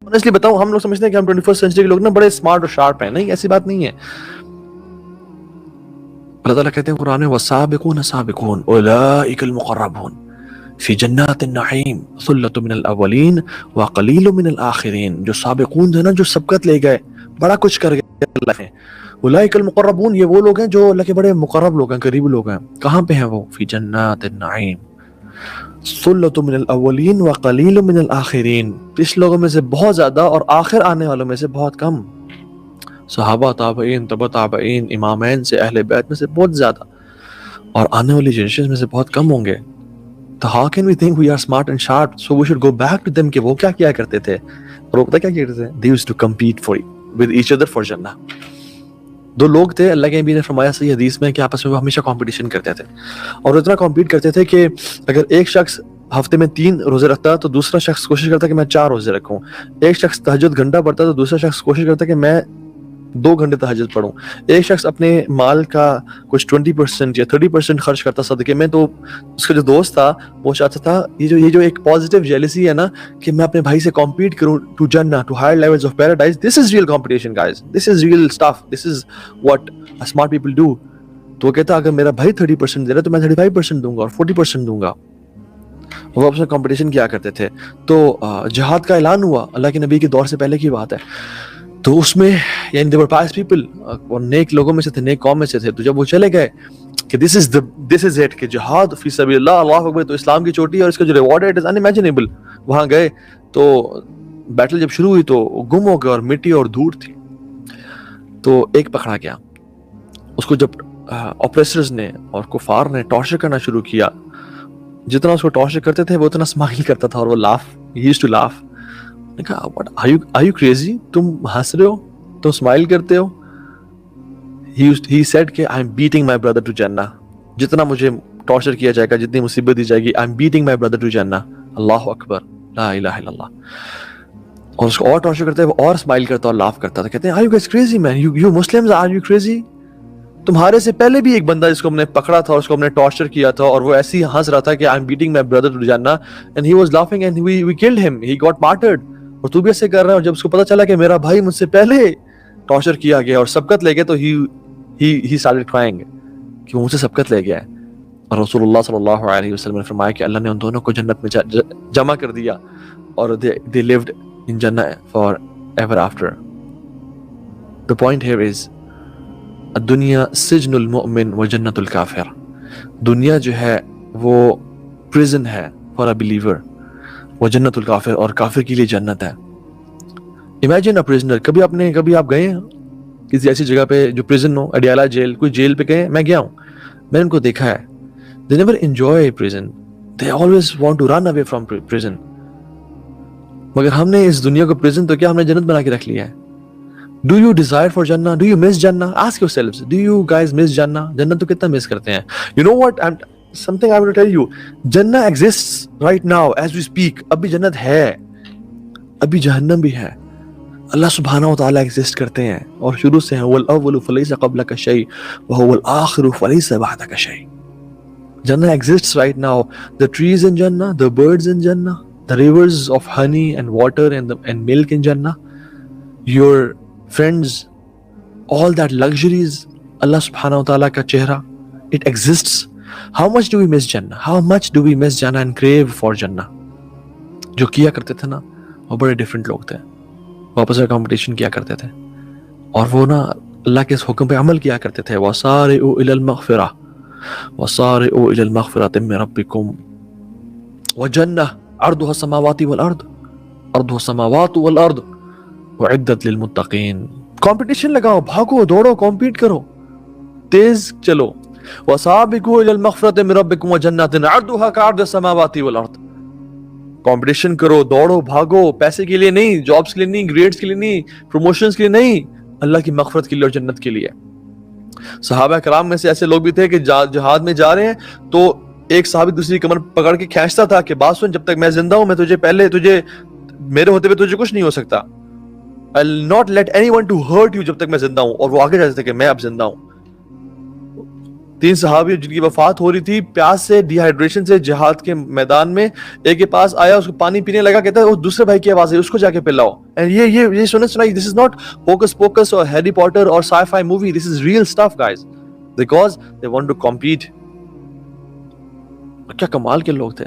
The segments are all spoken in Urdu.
آنیسٹلی بتاؤں ہم لوگ سمجھتے ہیں کہ ہم 21st سینچری کے لوگ نا بڑے اسمارٹ اور شارپ ہیں. نہیں، ایسی بات نہیں ہے. اللہ تعالیٰ کہتے ہیں قرآن میں وَالسَّابِقُونَ السَّابِقُونَ أُولَٰئِكَ الْمُقَرَّبُونَ فی جنات النعیم ثلۃ من الاولین وقلیل من الآخرین. جو سابقون تھے نا، جو سبقت لے گئے، بڑا کچھ کر گئے اللہ نے. اولئک المقربون، یہ وہ لوگ ہیں جو اللہ کے بڑے مقرب لوگ ہیں، قریب لوگ ہیں. کہاں پہ ہیں وہ؟ فی جنات النعیم ثلۃ من الاولین وقلیل من الآخرین. اس لوگوں میں سے بہت زیادہ اور آخر آنے والوں میں سے بہت کم. صحابہ، تابعین، تبع تابعین، امامین سے، اہل بیت میں سے بہت زیادہ، اور آنے والی جنریشن میں سے بہت کم ہوں گے. تو how can we think we are smart and sharp? So we should go back to them کہ وہ کیا کیا کرتے تھے. اور وہ پتہ کیا کرتے تھے؟ They used to compete with each other for Jannah. دو لوگ تھے، اللہ کے نبی نے فرمایا صحیح حدیث میں کہ آپس میں وہ ہمیشہ کمپٹیشن کرتے تھے، اور اتنا کمپیٹ کرتے تھے کہ اگر ایک شخص ہفتے میں 3 روزے رکھتا تو دوسرا شخص کوشش کرتا کہ میں 4 روزے رکھوں. ایک شخص تہجد گھنٹہ پڑھتا تو دوسرا شخص کوشش کرتا کہ میں 2 گھنٹے تہجد پڑھوں. ایک شخص اپنے مال کا کچھ 20% یا 30% خرچ کرتا صدقے میں، تو اس کا جو دوست تھا وہ چاہتا تھا یہ جو ایک پازیٹیو جیلسی ہے نا کہ میں اپنے بھائی سے کمپیٹ کروں ٹو جنہ، to higher levels of paradise. This is real competition guys, this is real stuff, this is what smart people do. تو وہ کہتا اگر میرا بھائی 30% دے رہا ہے تو میں 35% دوں گا اور 40% دوں گا. وہ آپس میں کمپٹیشن کیا کرتے تھے. تو جہاد کا اعلان ہوا اللہ کے نبی کے دور سے پہلے کی بات ہے. تو اس میں یعنی they were pious people، اور نیک لوگوں میں سے تھے، نیک قوم میں سے تھے. تو جب وہ چلے گئے کہ this is it کہ جہاد فی سبیل اللہ، اللہ اکبر، تو اسلام کی چوٹی اور اس کا جو ریوارڈ ہے اٹ از unimaginable. وہاں گئے تو بیٹل جب شروع ہوئی تو گم ہو گئے اور مٹی اور دھوڑ تھی. تو ایک پکڑا گیا. اس کو جب اوپریسرز نے اور کفار نے ٹارچر کرنا شروع کیا، جتنا اس کو ٹارچر کرتے تھے وہ اتنا اسمائل کرتا تھا، اور وہ he used to laugh. نے کہا what are you crazy؟ تم ہنس رہے ہو، تم اسمائل کرتے ہو. he said کہ I'm beating my brother to Jannah. جتنا مجھے ٹارچر کیا جائے گا، جتنی مصیبت دی جائے گی، I'm beating my brother to Jannah. اللہ اکبر، لا الہ الا اللہ. اور اس کو اور ٹارچر کرتے وہ اور اسمائل کرتا اور لاف کرتا تھا. کہتے ہیں are you guys crazy man? you Muslims, are you crazy؟ تمہارے سے پہلے بھی ایک بندہ جس کو ہم نے پکڑا تھا، اس کو ہم نے ٹارچر کیا تھا، اور وہ ایسے ہی ہنس رہا تھا کہ I'm beating my brother to Jannah and he was laughing and we killed him, he got martyred. اور تو بھی ایسے کر رہا ہے. اور جب اس کو پتا چلا کہ میرا بھائی مجھ سے پہلے ٹارچر کیا گیا اور سبقت لے گیا، تو he started crying کہ وہ مجھ سے سبقت لے گیا ہے. اور رسول اللہ صلی اللہ علیہ وسلم نے فرمایا کہ اللہ نے ان دونوں کو جنت میں جمع کر دیا، اور they lived in Jannah forever after. The point here is الدنیا سجن المؤمن و جنت الکافر. دنیا جو ہے وہ پریزن ہے فار اے بلیور، وہ جنت الکافر، اور کافر کے لیے جنت ہے. Imagine a prisoner. کبھی آپ گئے ہیں کسی ایسی جگہ پہ جو پریزن ہو، اڈیالہ جیل، کوئی جیل پہ گئے؟ میں گیا ہوں، میں نے ان کو دیکھا ہے. they never enjoy prison, they always want to run away from prison. مگر ہم نے اس دنیا کو پریزن تو کیا ہم نے جنت بنا کے رکھ لیا ہے. Do you desire for Jannah? Do you miss Jannah? Ask yourselves, do you guys miss Jannah? جنت تو کتنا مس کرتے ہیں. You know what? Something I want to tell you. Jannah exists right now as we speak. ابھی جنت ہے، ابھی جہنم بھی ہے. اللہ سبحانہ و تعالیٰ ایگزسٹ کرتے ہیں اور شروع سے ہیں. وَالْأَوَّلُ فَلَيْسَ قَبْلَكَ شَيْءٌ وَهُوَ الْآخِرُ فَلَيْسَ بَعْدَكَ شَيْءٌ. Jannah exists right now. The trees in Jannah, the birds in Jannah, the rivers of honey and water and milk in Jannah, your friends, all that luxuries, Allah subhanahu wa ta'ala ka chehra, it exists. How much do we miss Jannah? How much do we miss Jannah and crave for Jannah? جو کیا کرتے تھے نا وہ بڑے ڈیفرنٹ لوگ تھے، واپس کمپٹیشن کیا کرتے تھے، اور وہ نا اللہ کے اس حکم پہ عمل کیا کرتے تھے. وَسَارِعُوا إِلَى الْمَغْفِرَةِ وَسَارِعُوا إِلَى الْمَغْفِرَةِ مِنْ رَبِّكُمْ وَجَنَّةٍ عَرْضُهَا السَّمَاوَاتُ وَالْأَرْضُ وَعِدَّتْ لِلْمُتَّقِينَ. کمپٹیشن لگاؤ، بھاگو، دوڑو، کمپیٹ کرو، تیز چلو. وَسَابِقُوا إِلَى الْمَغْفِرَةِ مِنْ رَبِّكُمْ وَجَنَّةٍ عَرْضُهَا كَعَرْضِ السَّمَاوَاتِ وَالْأَرْضِ. کمپٹیشن کرو، دوڑو، بھاگو، پیسے کے لیے نہیں، جابس کے لیے نہیں، گریڈز کے لیے نہیں، پروموشنز کے لیے نہیں، اللہ کی مغفرت کے لیے اور جنت کے لیے. صحابہ کرام میں سے ایسے لوگ بھی تھے کہ جہاد میں جا رہے ہیں تو ایک صحابی دوسری کمر پکڑ کے کھینچتا تھا کہ بات سن، جب تک میں زندہ ہوں میں تجھے میرے ہوتے ہوئے تجھے کچھ نہیں ہو سکتا. I'll not let anyone to hurt you جب تک میں زندہ ہوں. اور وہ آگے جاتے تھے کہ میں اب زندہ ہوں. 3 صحابی جن کی وفات ہو رہی تھی پیاس سے, ڈی ہائیڈریشن سے, جہاد کے میدان میں. ایک کے پاس آیا, اس کو پانی پینے لگا, کہتا ہے وہ دوسرے بھائی کی آواز ہے, اس کو جا کے پلاؤ. اینڈ یہ سنائی, دس از ناٹ ہوکس پوکس اور ہیری پاٹر اور sci fi movie, this is real stuff guys, because they want to compete. کیا کمال کے لوگ تھے.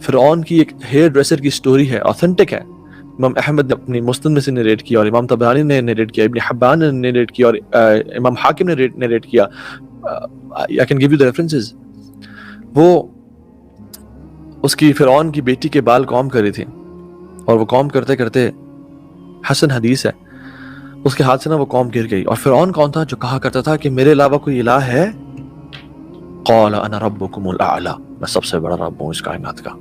فرعون کی ایک ہیئر ڈریسر کی سٹوری ہے, آتھینٹک ہے. امام احمد نے اپنی مسند میں سے نریٹ کیا, اور امام طبرانی نے نریٹ کیا, ابن حبان نے نریٹ کیا, اور امام حاکم نے نریٹ کیا. I can give you the references. وہ اس کی فرعون کی بیٹی کے بال کام کر رہی تھی, اور وہ کام کرتے کرتے, حسن حدیث ہے, اس کے ہاتھ سے نا وہ کام گر گئی. اور فرعون کون تھا؟ جو کہا کرتا تھا کہ میرے علاوہ کوئی الہ ہے؟ قال انا ربکم الاعلی, میں سب سے بڑا رب ہوں اس کائنات کا.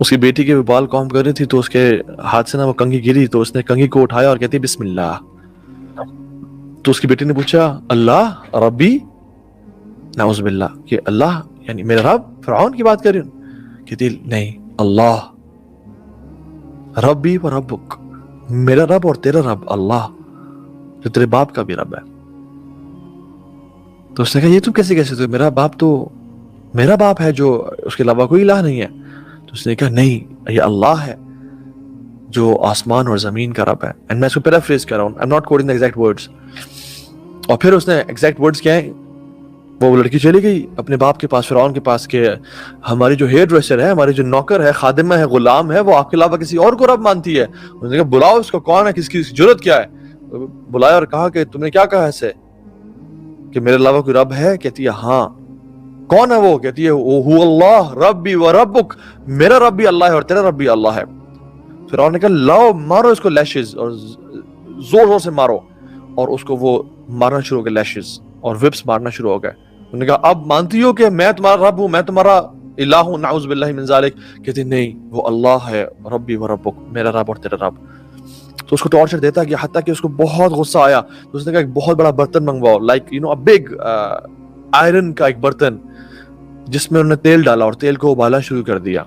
اس کی بیٹی کے بال کام کر رہی تھی, تو اس کے ہاتھ سے نا وہ کنگھی گری, تو اس نے کنگھی کو اٹھایا اور کہتی بسم اللہ. تو اس کی بیٹی نے پوچھا اللہ ربی, نعوذ باللہ, کہ اللہ یعنی میرا رب؟ فرعون کی بات کر رہی ہوں؟ کہتی نہیں, اللہ ربی و ربک, میرا رب اور تیرا رب اللہ, جو تیرے باپ کا بھی رب ہے. تو اس نے کہا یہ تم کیسے کیسے, تو میرا باپ تو میرا باپ ہے, جو اس کے علاوہ کوئی الہ نہیں ہے. تو اس نے کہا نہیں, یہ اللہ ہے جو آسمان اور زمین کا رب ہے. اینڈ میں اس کو پیرافریز کر رہا ہوں, I'm not quoting the exact words. اور پھر اس نے ایگزیکٹ ورڈز کیا ہیں, وہ لڑکی چلی گئی اپنے باپ کے پاس, فرعون کے پاس, کہ ہماری جو ہیئر ڈریسر ہے, ہماری جو نوکر ہے, خادمہ ہے, غلام ہے, وہ آپ کے علاوہ کسی اور کو رب مانتی ہے. اس نے کہا بلاؤ اس کو, کون ہے, کس کی جرت کیا ہے. بلایا اور کہا کہ تم نے کیا کہا ایسے کہ میرے علاوہ کوئی رب ہے؟ کہتی ہے ہاں. کون ہے وہ؟ کہتی ہے وہ اللہ ربی و ربک, میرا رب بھی اللہ ہے اور تیرا رب بھی اللہ ہے. فرعون نے کہا لاؤ مارو اس کو لیشز, اور زور زور سے مارو, اور اس کو وہ مارنا شروع ہو گئے, لیشز اور وپس مارنا شروع ہو گئے. انہوں نے کہا اب مانتی ہو کہ میں تمہارا رب ہوں, میں تمہارا الہ ہوں؟ نعوذ باللہ من ذالک. کہتی نہیں, وہ اللہ ہے ربی و ربک, میرا رب اور تیرا رب. تو اس کو ٹارچر دیتا گیا, حتیٰ کہ اس کو بہت غصہ آیا. تو اس نے کہا ایک بہت بڑا برتن منگواؤ, like you know a big iron کا ایک برتن, جس میں انہوں نے تیل ڈالا اور تیل کو ابالنا شروع کر دیا,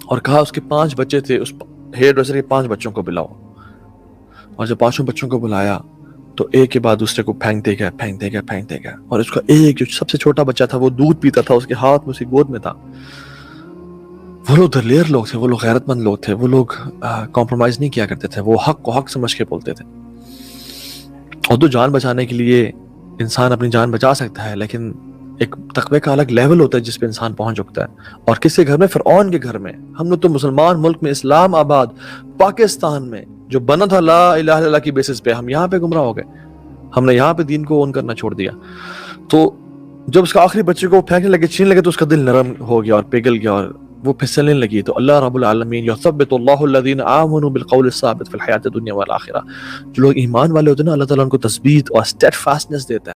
اور کہا اس کے 5 بچے تھے, اس ہیئر ڈریسر کے 5 بچوں کو بلاؤ. اور جب 5 بچوں کو بلایا تو ایک کے بعد دوسرے کو پھینکتے گیا, اور اس کا ایک جو سب سے چھوٹا بچہ تھا, وہ دودھ پیتا تھا, اس کے ہاتھ میں, اس کی گود میں تھا. وہ لوگ دلیر لوگ تھے, وہ لوگ غیرت مند لوگ تھے, وہ لوگ کمپرومائز نہیں کیا کرتے تھے, وہ حق کو حق سمجھ کے بولتے تھے. اور تو جان بچانے کے لیے انسان اپنی جان بچا سکتا ہے, لیکن ایک تقوی کا الگ لیول ہوتا ہے جس پہ انسان پہنچ چکتا ہے. اور کس کے گھر میں؟ فرعون کے گھر میں. ہم لوگ تو مسلمان ملک میں, اسلام آباد پاکستان میں, جو بنا تھا لا الہ الا اللہ کی بیسس پہ, ہم یہاں پہ گمراہ ہو گئے. ہم نے یہاں پہ دین کو اون کرنا چھوڑ دیا. تو جب اس کا آخری بچے کو پھینکنے لگے, چھین لگے, تو اس کا دل نرم ہو گیا اور پگھل گیا, اور وہ پھسلنے لگی. تو اللہ رب العالمین یثبت اللہ الذین آمنوا بالقول الثابت فی الحیاۃ الدنیا والآخرہ, جو لوگ ایمان والے ہوتے ہیں نا, اللہ تعالیٰ ان کو تثبیت اور اسٹیڈ فاسٹنس دیتا ہے.